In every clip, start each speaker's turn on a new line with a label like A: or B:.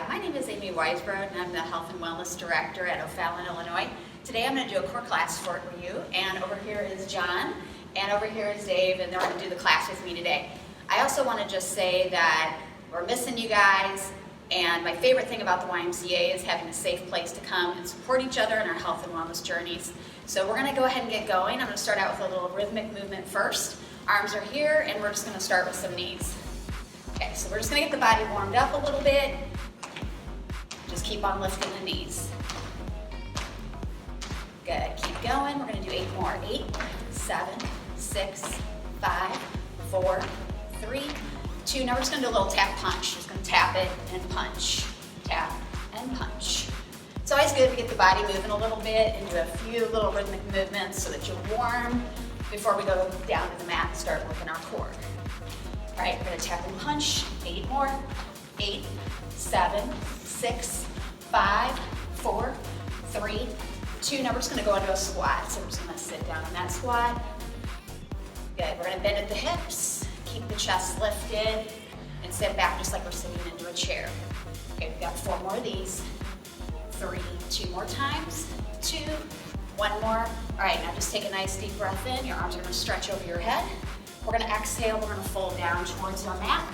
A: My name is Amy Weisbrod, and I'm the Health and Wellness Director at O'Fallon, Illinois. Today I'm going to do a core class for you, and over here is John, and over here is Dave, and they're going to do the class with me today. I also want to just say that we're missing you guys, and my favorite thing about the YMCA is having a safe place to come and support each other in our health and wellness journeys. So we're going to go ahead and get going. I'm going to start out with a little rhythmic movement first. Arms are here, and we're just going to start with some knees. Okay, so we're just going to get the body warmed up a little bit. Just keep on lifting the knees. Good, keep going. We're going to do 8 more. 8, 7, 6, 5, 4, 3, 2. Now we're just going to do a little tap punch. Just going to tap it and punch. Tap and punch. It's always good to get the body moving a little bit and do a few little rhythmic movements so that you're warm before we go down to the mat and start working our core. All right, we're going to tap and punch. 8 more. 8, 7, 6, 5, 4, 3, 2. Now we're just going to go into a squat. So we're just going to sit down in that squat. Good. We're going to bend at the hips, keep the chest lifted, and sit back just like we're sitting into a chair. Okay, we've got 4 more of these. 3, 2 more times. 2, 1 more. All right, now just take a nice deep breath in. Your arms are going to stretch over your head. We're going to exhale. We're going to fold down towards our mat.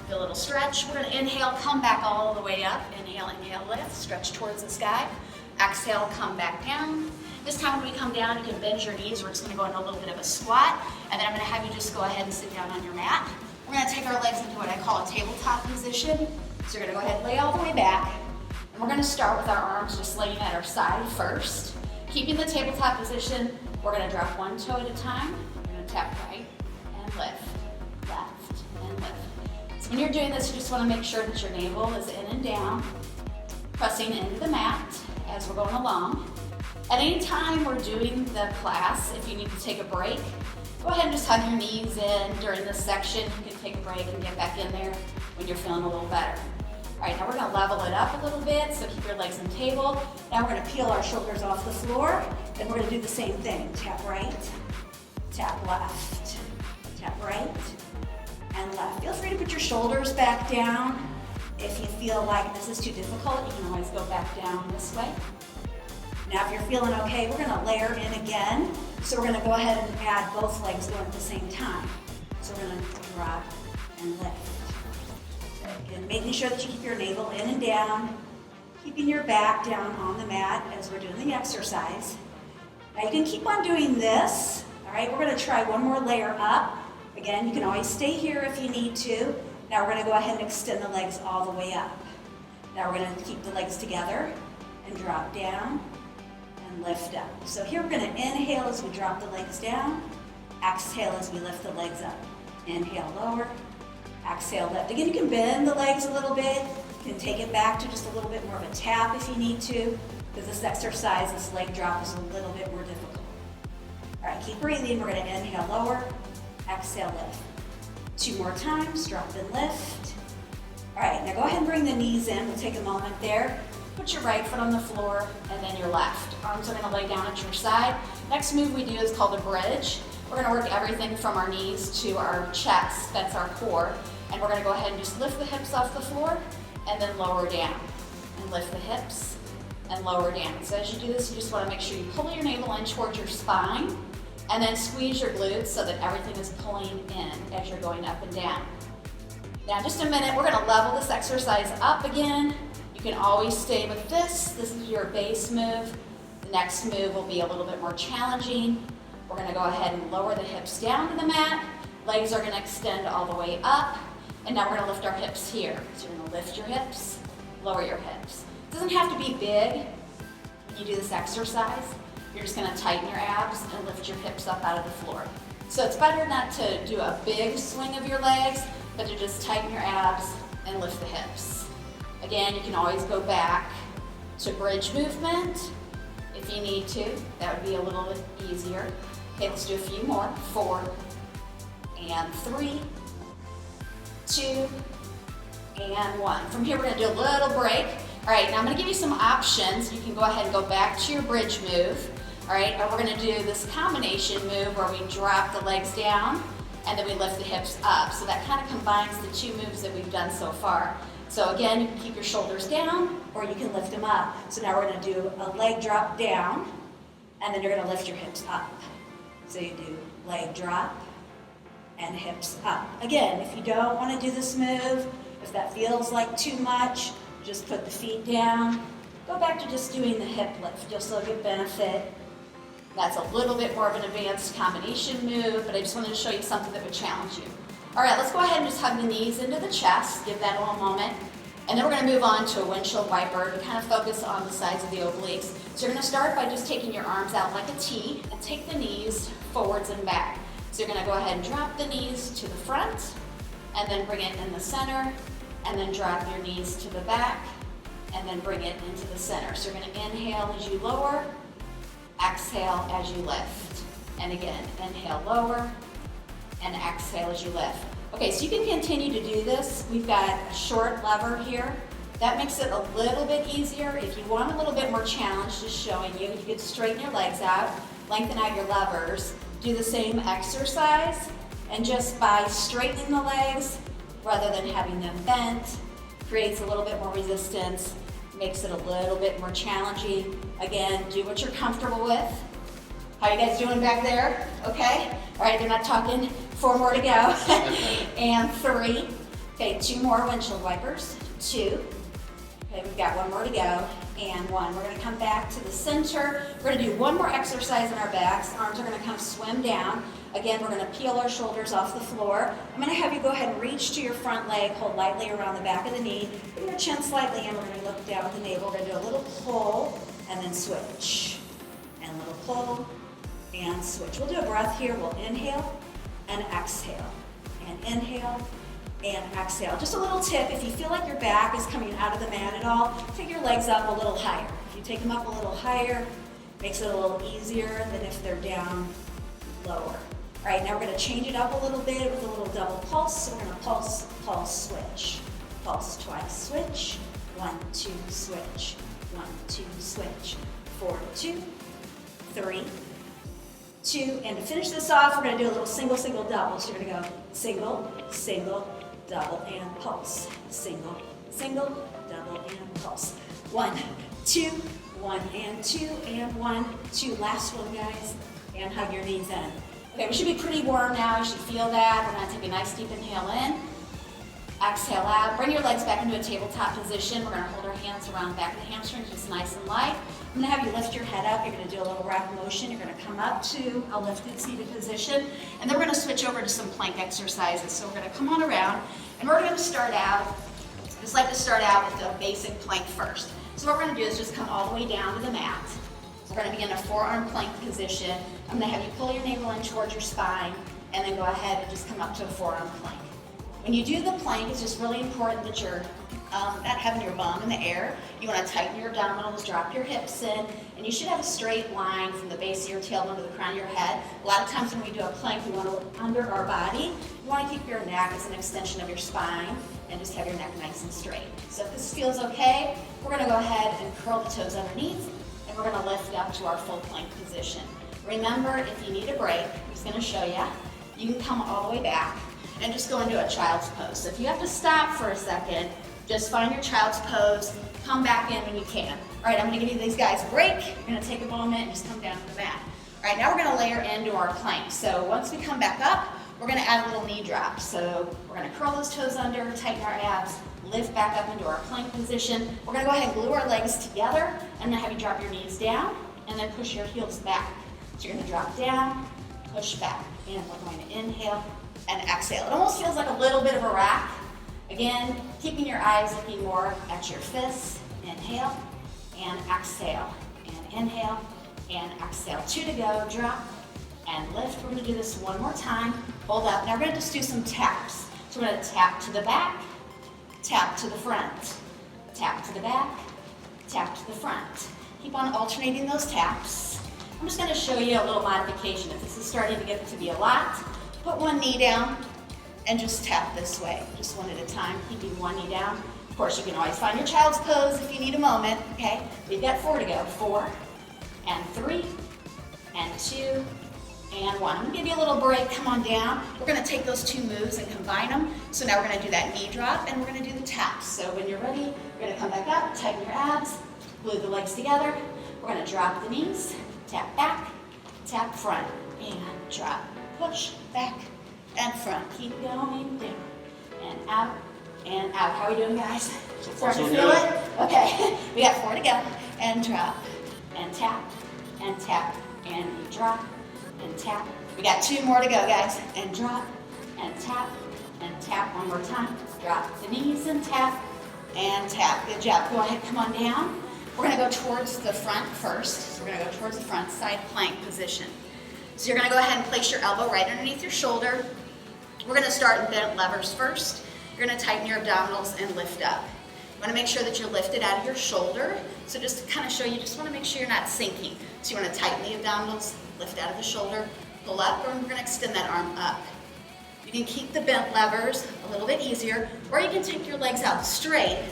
A: Do a little stretch. We're going to inhale, come back all the way up. Inhale, inhale, lift. Stretch towards the sky. Exhale, come back down. This time when we come down, you can bend your knees. We're just going to go into a little bit of a squat. And then I'm going to have you just go ahead and sit down on your mat. We're going to take our legs into what I call a tabletop position. So you're going to go ahead and lay all the way back. And we're going to start with our arms just laying at our side first. Keeping the tabletop position, we're going to drop one toe at a time. We're going to tap right and lift, left and lift. So when you're doing this, you just want to make sure that your navel is in and down, pressing into the mat as we're going along. At any time we're doing the class, if you need to take a break, go ahead and just hug your knees in during this section. You can take a break and get back in there when you're feeling a little better. All right, now we're going to level it up a little bit, so keep your legs in table. Now we're going to peel our shoulders off the floor, and we're going to do the same thing. Tap right, tap left, tap right, and left. Feel free to put your shoulders back down. If you feel like this is too difficult, you can always go back down this way. Now if you're feeling okay, we're going to layer in again. So we're going to go ahead and add both legs going at the same time. So we're going to drop and lift. And making sure that you keep your navel in and down, keeping your back down on the mat as we're doing the exercise. Now you can keep on doing this. All right, we're going to try one more layer up. Again, you can always stay here if you need to. Now we're going to go ahead and extend the legs all the way up. Now we're going to keep the legs together and drop down and lift up. So here we're going to inhale as we drop the legs down. Exhale as we lift the legs up. Inhale, lower. Exhale, lift. Again, you can bend the legs a little bit. You can take it back to just a little bit more of a tap if you need to, because this exercise, this leg drop is a little bit more difficult. All right, keep breathing. We're going to inhale, lower. Exhale, lift. 2 more times, drop and lift. All right, now go ahead and bring the knees in. We'll take a moment there. Put your right foot on the floor and then your left. Arms are going to lay down at your side. Next move we do is called a bridge. We're going to work everything from our knees to our chest, that's our core. And we're going to go ahead and just lift the hips off the floor and then lower down. And lift the hips and lower down. So as you do this, you just want to make sure you pull your navel in towards your spine and then squeeze your glutes so that everything is pulling in as you're going up and down. Now in just a minute, we're going to level this exercise up again. You can always stay with this. This is your base move. The next move will be a little bit more challenging. We're going to go ahead and lower the hips down to the mat. Legs are going to extend all the way up. And now we're going to lift our hips here. So you're going to lift your hips, lower your hips. It doesn't have to be big when you do this exercise. You're just going to tighten your abs and lift your hips up out of the floor. So it's better not to do a big swing of your legs, but to just tighten your abs and lift the hips. Again, you can always go back to bridge movement if you need to. That would be a little bit easier. Okay, let's do a few more. 4 and 3, 2 and 1. From here, we're going to do a little break. All right, now I'm going to give you some options. You can go ahead and go back to your bridge move. All right, and we're going to do this combination move where we drop the legs down and then we lift the hips up. So that kind of combines the 2 moves that we've done so far. So again, you can keep your shoulders down or you can lift them up. So now we're gonna do a leg drop down and then you're gonna lift your hips up. So you do leg drop and hips up. Again, if you don't wanna do this move, if that feels like too much, just put the feet down. Go back to just doing the hip lift. You'll still get benefit. That's a little bit more of an advanced combination move, but I just wanted to show you something that would challenge you. All right, let's go ahead and just hug the knees into the chest. Give that a little moment. And then we're gonna move on to a windshield wiper to kind of focus on the sides of the obliques. So you're gonna start by just taking your arms out like a T and take the knees forwards and back. So you're gonna go ahead and drop the knees to the front and then bring it in the center and then drop your knees to the back and then bring it into the center. So you're gonna inhale as you lower, exhale as you lift. And again, inhale, lower, and exhale as you lift. Okay, so you can continue to do this. We've got a short lever here. That makes it a little bit easier. If you want a little bit more challenge, just showing you, you could straighten your legs out, lengthen out your levers, do the same exercise, and just by straightening the legs, rather than having them bent, creates a little bit more resistance, makes it a little bit more challenging. Again, do what you're comfortable with. How you guys doing back there? Okay? All right, they're not talking. 4 more to go. And 3. Okay, 2 more windshield wipers. 2. Okay, we've got 1 more to go. And 1. We're gonna come back to the center. We're gonna do 1 more exercise in our backs. Arms are gonna kind of swim down. Again, we're gonna peel our shoulders off the floor. I'm gonna have you go ahead and reach to your front leg, hold lightly around the back of the knee, bring your chin slightly in, we're gonna look down at the navel. We're gonna do a little pull and then switch. And a little pull and switch. We'll do a breath here. We'll inhale and exhale. And inhale and exhale. Just a little tip, if you feel like your back is coming out of the mat at all, take your legs up a little higher. If you take them up a little higher, makes it a little easier than if they're down lower. All right, now we're gonna change it up a little bit with a little double pulse. So we're gonna pulse, pulse, switch. Pulse twice, switch. 1, 2, switch. 1, 2, switch. 4, 2, 3, 2, and to finish this off, we're gonna do a little single, single, double. So you're gonna go single, single, double, and pulse. Single, single, double, and pulse. 1, 2, 1, and 2, and 1, 2. Last one, guys, and hug your knees in. Okay, we should be pretty warm now. You should feel that. We're gonna take a nice deep inhale in. Exhale out. Bring your legs back into a tabletop position. We're gonna hold our hands around the back of the hamstrings, just nice and light. I'm gonna have you lift your head up. You're gonna do a little rack motion. You're gonna come up to a lifted seated position. And then we're gonna switch over to some plank exercises. So we're gonna come on around and we're gonna start out, just like to start out with the basic plank first. So what we're gonna do is just come all the way down to the mat. We're gonna be in a forearm plank position. I'm gonna have you pull your navel in towards your spine and then go ahead and just come up to a forearm plank. When you do the plank, it's just really important that you're not having your bum in the air. You wanna tighten your abdominals, drop your hips in, and you should have a straight line from the base of your tailbone to the crown of your head. A lot of times when we do a plank, we wanna look under our body. You wanna keep your neck as an extension of your spine and just have your neck nice and straight. So if this feels okay, we're gonna go ahead and curl the toes underneath, and we're gonna lift up to our full plank position. Remember, if you need a break, I'm just gonna show you, you can come all the way back and just go into a child's pose. So if you have to stop for a second, just find your child's pose, come back in when you can. All right, I'm gonna give you these guys a break. You're gonna take a moment and just come down to the mat. All right, now we're gonna layer into our plank. So once we come back up, we're gonna add a little knee drop. So we're gonna curl those toes under, tighten our abs, lift back up into our plank position. We're gonna go ahead and glue our legs together. I'm gonna have you drop your knees down and then push your heels back. So you're gonna drop down, push back, and we're going to inhale and exhale. It almost feels like a little bit of a rack. Again, keeping your eyes looking more at your fists. Inhale and exhale, and inhale and exhale. 2 to go, drop and lift. We're gonna do this one more time. Hold up. Now we're gonna just do some taps. So we're gonna tap to the back, tap to the front, tap to the back, tap to the front. Keep on alternating those taps. I'm just gonna show you a little modification. If this is starting to get to be a lot, put one knee down and just tap this way, just one at a time, keeping one knee down. Of course, you can always find your child's pose if you need a moment, okay? We've got 4 to go. 4, and 3, and 2, and 1. I'm gonna give you a little break, come on down. We're gonna take those two moves and combine them. So now we're gonna do that knee drop and we're gonna do the taps. So when you're ready, we're gonna come back up, tighten your abs, glue the legs together. We're gonna drop the knees, tap back, tap front, and drop, push, back, and front. Keep going, down, and out, and out. How are we doing, guys? Starting to feel it? Okay, we got 4 to go. And drop, and tap, and tap, and drop, and tap. We got 2 more to go, guys. And drop, and tap, and tap. One more time. Drop the knees and tap, and tap. Good job. Go ahead, come on down. We're gonna go towards the front first. So we're gonna go towards the front, side plank position. So you're gonna go ahead and place your elbow right underneath your shoulder. We're gonna start in bent levers first. You're gonna tighten your abdominals and lift up. You wanna make sure that you're lifted out of your shoulder. So just to kind of show you, just wanna make sure you're not sinking. So you wanna tighten the abdominals, lift out of the shoulder, pull up, and we're gonna extend that arm up. You can keep the bent levers a little bit easier, or you can take your legs out straight.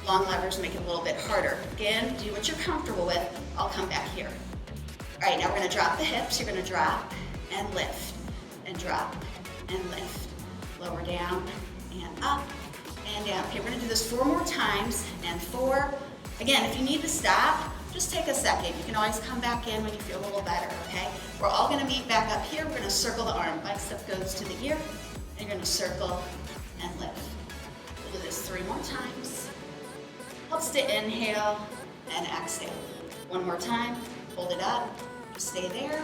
A: Long levers make it a little bit harder. Again, do what you're comfortable with. I'll come back here. All right, now we're gonna drop the hips. You're gonna drop and lift, and drop and lift. Lower down and up and down. Okay, we're gonna do this 4 more times, and 4. Again, if you need to stop, just take a second. You can always come back in when you feel a little better, okay? We're all gonna meet back up here. We're gonna circle the arm. Bicep goes to the ear, and you're gonna circle and lift. We'll do this 3 more times. Helps to inhale and exhale. 1 more time, hold it up, just stay there,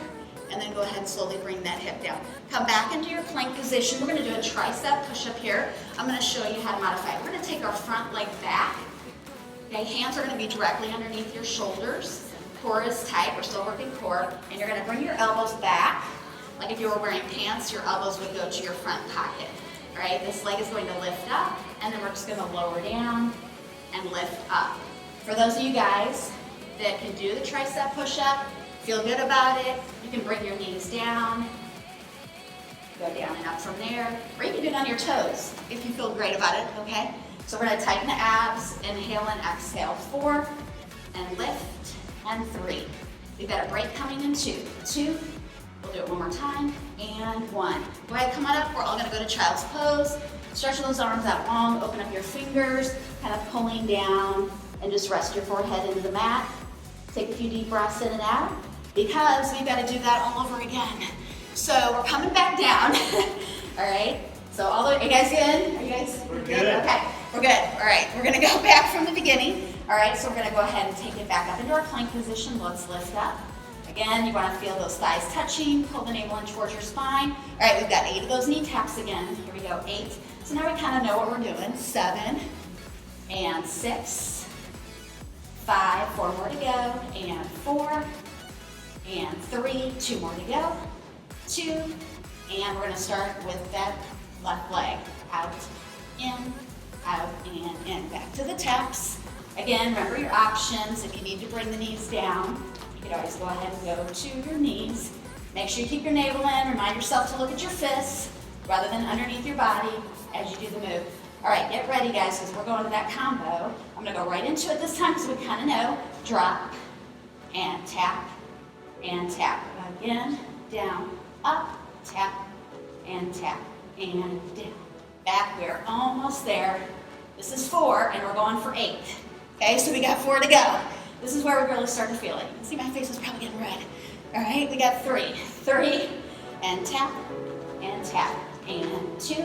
A: and then go ahead and slowly bring that hip down. Come back into your plank position. We're gonna do a tricep push-up here. I'm gonna show you how to modify it. We're gonna take our front leg back. Okay, hands are gonna be directly underneath your shoulders. Core is tight, we're still working core. And you're gonna bring your elbows back. Like if you were wearing pants, your elbows would go to your front pocket. All right, this leg is going to lift up, and then we're just gonna lower down and lift up. For those of you guys that can do the tricep push-up, feel good about it, you can bring your knees down, go down and up from there, or you can do it on your toes if you feel great about it, okay? So we're gonna tighten the abs, inhale and exhale, 4, and lift, and 3. We've got a break coming in 2. 2, we'll do it 1 more time, and 1. Go ahead, come on up, we're all gonna go to child's pose. Stretch those arms out long, open up your fingers, kind of pulling down, and just rest your forehead into the mat. Take a few deep breaths in and out, because we've got to do that all over again. So we're coming back down, all right? So are you guys good? Are you guys
B: We're good.
A: Okay, we're good. All right, we're gonna go back from the beginning. All right, so we're gonna go ahead and take it back up into our plank position. Let's lift up. Again, you wanna feel those thighs touching, pull the navel in towards your spine. All right, we've got 8 of those knee taps again. Here we go, 8. So now we kind of know what we're doing. 7, and 6, 5, 4 more to go, and 4, and 3, 2 more to go, 2, and we're gonna start with that left leg. Out, in, and in. Back to the taps. Again, remember your options. If you need to bring the knees down, you can always go ahead and go to your knees. Make sure you keep your navel in. Remind yourself to look at your fists rather than underneath your body as you do the move. All right, get ready, guys, because we're going to that combo. I'm gonna go right into it this time because we kind of know. Drop, and tap, and tap. Again, down, up, tap, and down. Back, we're almost there. This is 4, and we're going for 8. Okay, so we got 4 to go. This is where we really start to feel it. You can see my face is probably getting red. All right, we got 3. 3, and tap, and 2,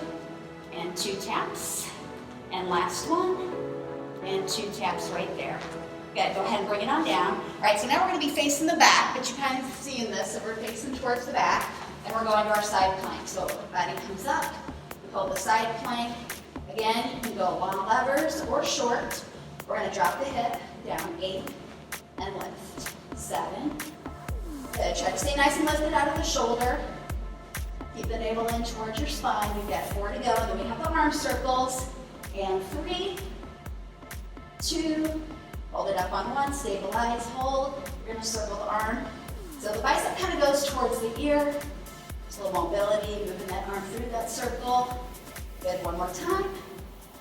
A: and 2 taps, and last one, and 2 taps right there. Good, go ahead and bring it on down. All right, so now we're gonna be facing the back, but you kind of seeing this, so we're facing towards the back, and we're going to our side plank. So body comes up, we hold the side plank. Again, you can go long levers or short. We're gonna drop the hip down, 8, and lift, 7. Good, try to stay nice and lifted out of the shoulder. Keep the navel in towards your spine. We've got 4 to go, and then we have the arm circles. And 3, 2, hold it up on 1, stabilize, hold. You're gonna circle the arm. So the bicep kind of goes towards the ear. Just a little mobility, moving that arm through that circle. Good, 1 more time.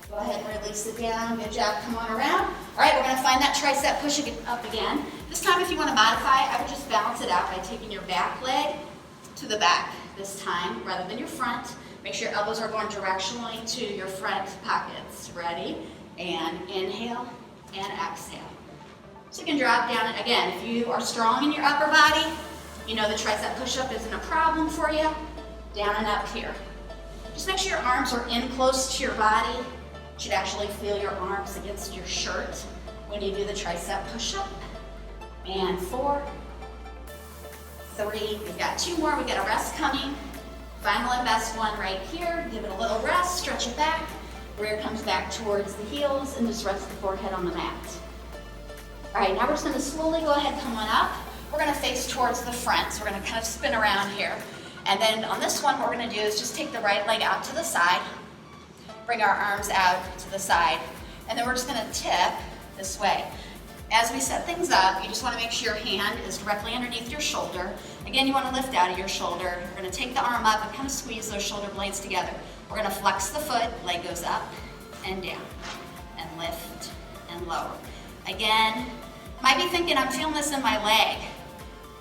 A: Go ahead and release it down. Good job, come on around. All right, we're gonna find that tricep push up again. This time, if you wanna modify it, I would just balance it out by taking your back leg to the back this time rather than your front. Make sure your elbows are going directionally to your front pockets. Ready? And inhale and exhale. So you can drop down, and again, if you are strong in your upper body, you know the tricep push-up isn't a problem for you. Down and up here. Just make sure your arms are in close to your body. You should actually feel your arms against your shirt when you do the tricep push-up. And 4, 3, we've got 2 more, we've got a rest coming. Final and best one right here. Give it a little rest, stretch it back. Rear comes back towards the heels and just rest the forehead on the mat. All right, now we're just gonna slowly go ahead, come on up. We're gonna face towards the front, so we're gonna kind of spin around here. And then on this one, what we're gonna do is just take the right leg out to the side, bring our arms out to the side, and then we're just gonna tip this way. As we set things up, you just wanna make sure your hand is directly underneath your shoulder. Again, you wanna lift out of your shoulder. We're gonna take the arm up and kind of squeeze those shoulder blades together. We're gonna flex the foot, leg goes up and down, and lift and lower. Again, might be thinking, I'm feeling this in my leg,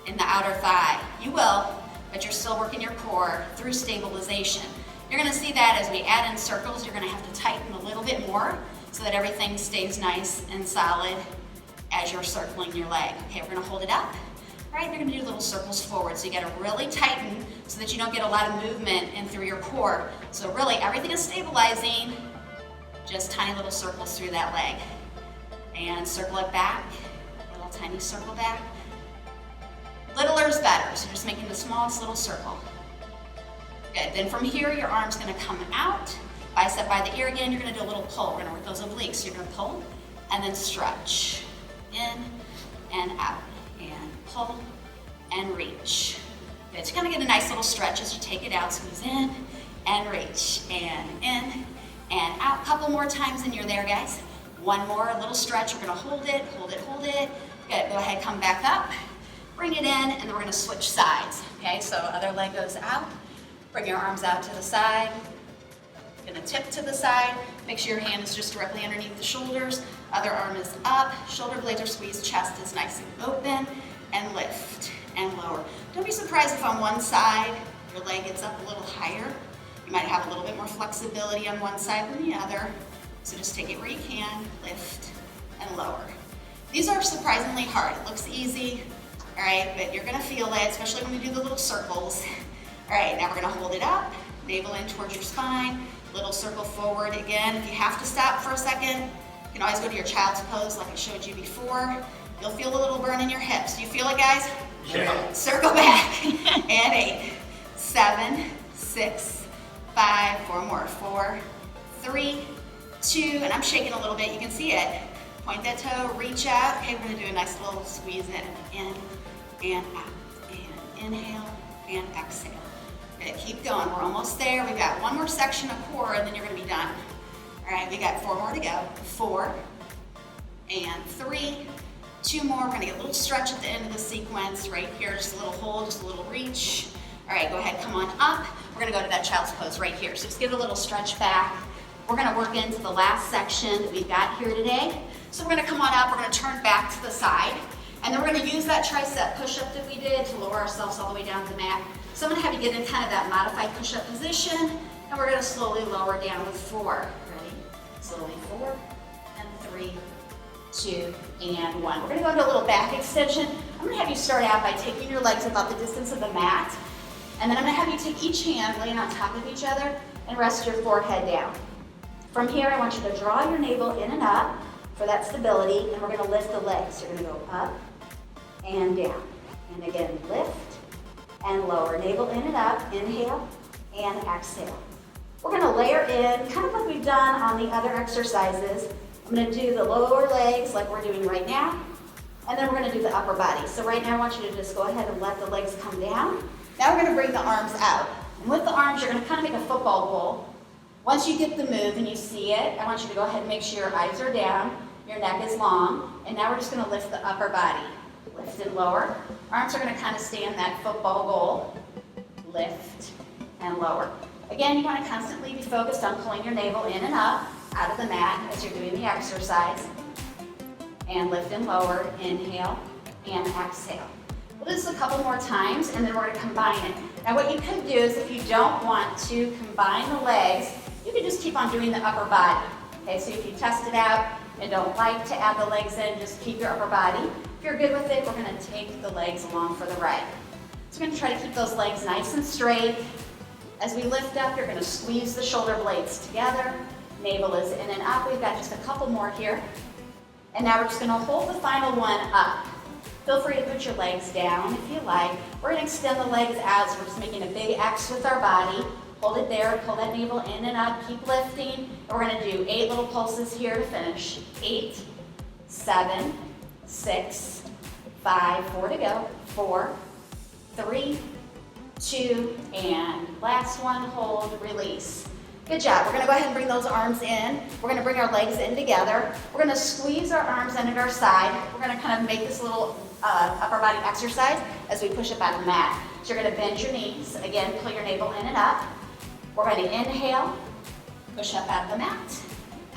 A: in the outer thigh. You will, but you're still working your core through stabilization. You're gonna see that as we add in circles, you're gonna have to tighten a little bit more so that everything stays nice and solid as you're circling your leg. Okay, we're gonna hold it up. All right, you're gonna do little circles forward. So you gotta really tighten so that you don't get a lot of movement in through your core. So really, everything is stabilizing, just tiny little circles through that leg. And circle it back, a little tiny circle back. Littler is better, so just making the smallest little circle. Good, then from here, your arm's gonna come out, bicep by the ear again, you're gonna do a little pull. We're gonna work those obliques. You're gonna pull and then stretch. In and out, and pull and reach. Good, so kind of get a nice little stretch as you take it out, squeeze in and reach, and in and out. Couple more times and you're there, guys. One more, a little stretch. We're gonna hold it, hold it, hold it. Good, go ahead, come back up, bring it in, and then we're gonna switch sides. Okay, so other leg goes out, bring your arms out to the side. Gonna tip to the side, make sure your hand is just directly underneath the shoulders, other arm is up, shoulder blades are squeezed, chest is nice and open, and lift and lower. Don't be surprised if on one side your leg gets up a little higher. You might have a little bit more flexibility on one side than the other, so just take it where you can, lift and lower. These are surprisingly hard. It looks easy, all right, but you're gonna feel it, especially when we do the little circles. All right, now we're gonna hold it up, navel in towards your spine, little circle forward. Again, if you have to stop for a second, you can always go to your child's pose like I showed you before. You'll feel a little burn in your hips. Do you feel it, guys?
B: Yeah.
A: Circle back. And 8, 7, 6, 5, 4 more. 4, 3, 2, and I'm shaking a little bit. You can see it. Point that toe, reach out. Okay, we're gonna do a nice little squeeze in and out. And inhale and exhale. Good, keep going, we're almost there. We've got one more section of core and then you're gonna be done. All right, we got 4 more to go. 4 and 3, 2 more. We're gonna get a little stretch at the end of the sequence right here, just a little hold, just a little reach. All right, go ahead, come on up. We're gonna go to that child's pose right here. So just give it a little stretch back. We're gonna work into the last section that we've got here today. So we're gonna come on up, we're gonna turn back to the side, and then we're gonna use that tricep push-up that we did to lower ourselves all the way down to the mat. So I'm gonna have you get in kind of that modified push-up position, and we're gonna slowly lower down with 4. Ready? Slowly 4, and 3, 2, and 1. We're gonna go into a little back extension. I'm gonna have you start out by taking your legs about the distance of the mat, and then I'm gonna have you take each hand, laying on top of each other, and rest your forehead down. From here, I want you to draw your navel in and up for that stability, and we're gonna lift the legs. You're gonna go up and down, and again, lift and lower. Navel in and up, inhale and exhale. We're gonna layer in, kind of like we've done on the other exercises. I'm gonna do the lower legs like we're doing right now, and then we're gonna do the upper body. So right now I want you to just go ahead and let the legs come down. Now we're gonna bring the arms out. And with the arms, you're gonna kind of make a football goal. Once you get the move and you see it, I want you to go ahead and make sure your eyes are down, your neck is long, and now we're just gonna lift the upper body. Lift and lower. Arms are gonna kind of stay in that football goal. Lift and lower. Again, you wanna constantly be focused on pulling your navel in and up out of the mat as you're doing the exercise. And lift and lower, inhale and exhale. We'll do this a couple more times and then we're gonna combine it. Now what you can do is if you don't want to combine the legs, you can just keep on doing the upper body. Okay, so if you test it out and don't like to add the legs in, just keep your upper body. If you're good with it, we're gonna take the legs along for the ride. So we're gonna try to keep those legs nice and straight. As we lift up, you're gonna squeeze the shoulder blades together. Navel is in and up. We've got just a couple more here. And now we're just gonna hold the final one up. Feel free to put your legs down if you like. We're gonna extend the legs out, so we're just making a big X with our body. Hold it there, pull that navel in and up, keep lifting. And we're gonna do 8 little pulses here to finish. 8, 7, 6, 5, 4 to go. 4, 3, 2, and last one, hold, release. Good job. We're gonna go ahead and bring those arms in. We're gonna bring our legs in together. We're gonna squeeze our arms in at our side. We're gonna kind of make this little upper body exercise as we push up out of the mat. So you're gonna bend your knees. Again, pull your navel in and up. We're gonna inhale, push up out of the mat.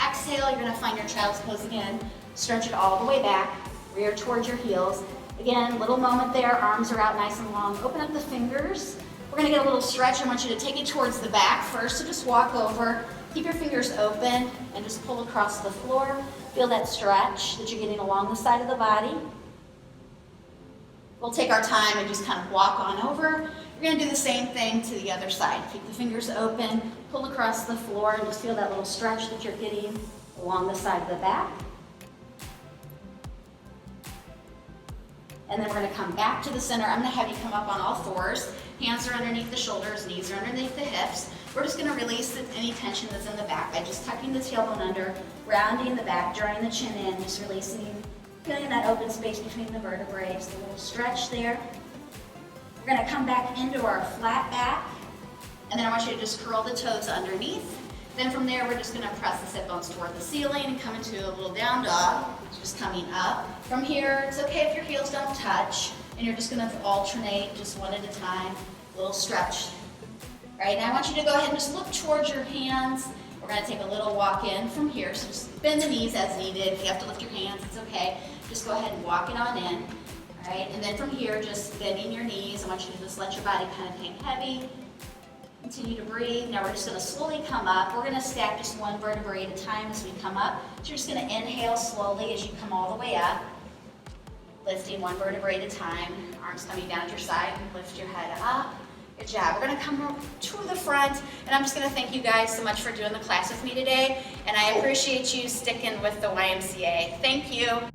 A: Exhale, you're gonna find your child's pose again. Stretch it all the way back, rear towards your heels. Again, little moment there, arms are out nice and long. Open up the fingers. We're gonna get a little stretch. I want you to take it towards the back first, so just walk over, keep your fingers open, and just pull across the floor. Feel that stretch that you're getting along the side of the body. We'll take our time and just kind of walk on over. We're gonna do the same thing to the other side. Keep the fingers open, pull across the floor, and just feel that little stretch that you're getting along the side of the back. And then we're gonna come back to the center. I'm gonna have you come up on all fours. Hands are underneath the shoulders, knees are underneath the hips. We're just gonna release any tension that's in the back by just tucking the tailbone under, rounding the back, drawing the chin in, just releasing, feeling that open space between the vertebrae, just a little stretch there. We're gonna come back into our flat back, and then I want you to just curl the toes underneath. Then from there, we're just gonna press the sit bones toward the ceiling and come into a little down dog, just coming up. From here, it's okay if your heels don't touch, and you're just gonna alternate just one at a time, a little stretch. All right, now I want you to go ahead and just look towards your hands. We're gonna take a little walk in from here, so just bend the knees as needed. If you have to lift your hands, it's okay. Just go ahead and walk it on in. All right, and then from here, just bending your knees. I want you to just let your body kind of hang heavy. Continue to breathe. Now we're just gonna slowly come up. We're gonna stack just one vertebrae at a time as we come up. So you're just gonna inhale slowly as you come all the way up. Lifting one vertebrae at a time. Arms coming down at your side, and lift your head up. Good job. We're gonna come to the front, and I'm just gonna thank you guys so much for doing the class with me today, and I appreciate you sticking with the YMCA. Thank you.